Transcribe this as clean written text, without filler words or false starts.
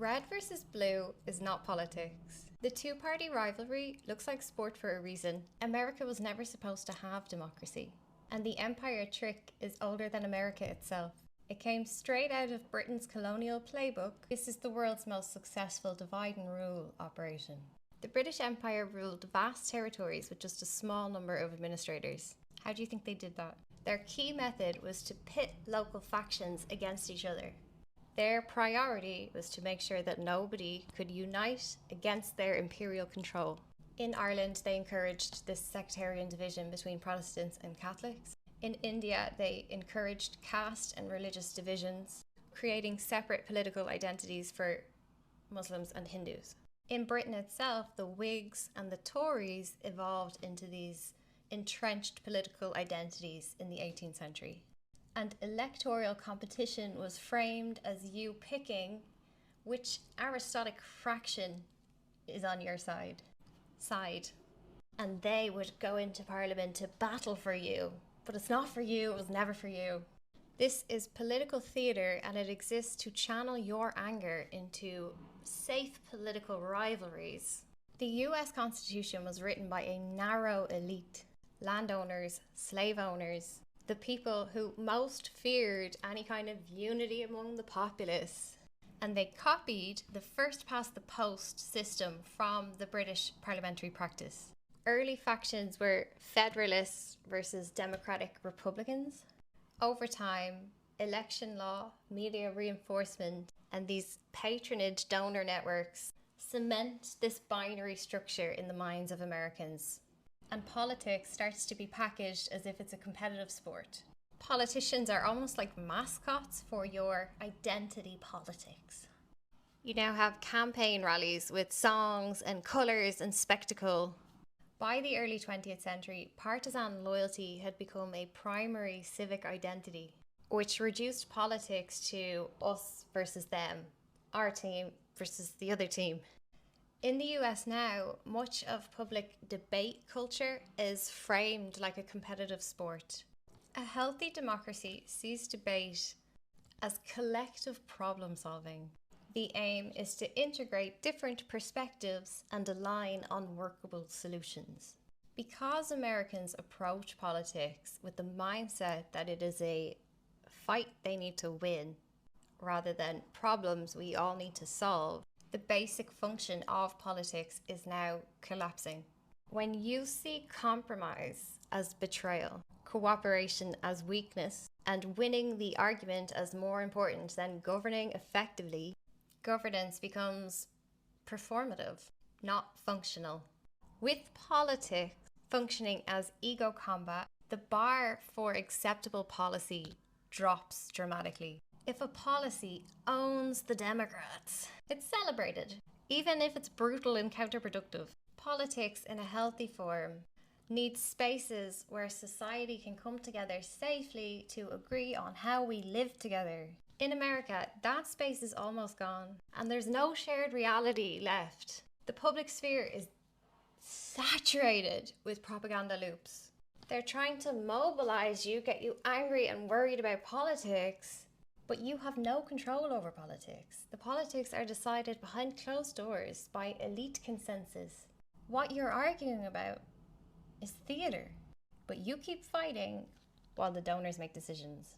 Red versus blue is not politics. The two-party rivalry looks like sport for a reason. America was never supposed to have democracy. And the empire trick is older than America itself. It came straight out of Britain's colonial playbook. This is the world's most successful divide and rule operation. The British Empire ruled vast territories with just a small number of administrators. How do you think they did that? Their key method was to pit local factions against each other. Their priority was to make sure that nobody could unite against their imperial control. In Ireland, they encouraged this sectarian division between Protestants and Catholics. In India, they encouraged caste and religious divisions, creating separate political identities for Muslims and Hindus. In Britain itself, the Whigs and the Tories evolved into these entrenched political identities in the 18th century. And electoral competition was framed as you picking which aristocratic fraction is on your side. And they would go into Parliament to battle for you. But it's not for you, it was never for you. This is political theatre, and it exists to channel your anger into safe political rivalries. The US Constitution was written by a narrow elite. Landowners, slave owners, the people who most feared any kind of unity among the populace. And they copied the first past the post system from the British parliamentary practice. Early factions were Federalists versus Democratic Republicans. Over time, election law, media reinforcement, and these patronage donor networks cement this binary structure in the minds of Americans. And politics starts to be packaged as if it's a competitive sport. Politicians are almost like mascots for your identity politics. You now have campaign rallies with songs and colours and spectacle. By the early 20th century, partisan loyalty had become a primary civic identity, which reduced politics to us versus them, our team versus the other team. In the US now, much of public debate culture is framed like a competitive sport. A healthy democracy sees debate as collective problem solving. The aim is to integrate different perspectives and align on workable solutions. Because Americans approach politics with the mindset that it is a fight they need to win, rather than problems we all need to solve, the basic function of politics is now collapsing. When you see compromise as betrayal, cooperation as weakness, and winning the argument as more important than governing effectively, governance becomes performative, not functional. With politics functioning as ego combat, the bar for acceptable policy drops dramatically. If a policy owns the Democrats, it's celebrated, even if it's brutal and counterproductive. Politics in a healthy form needs spaces where society can come together safely to agree on how we live together. In America, that space is almost gone, and there's no shared reality left. The public sphere is saturated with propaganda loops. They're trying to mobilize you, get you angry and worried about politics, but you have no control over politics. The politics are decided behind closed doors by elite consensus. What you're arguing about is theatre, but you keep fighting while the donors make decisions.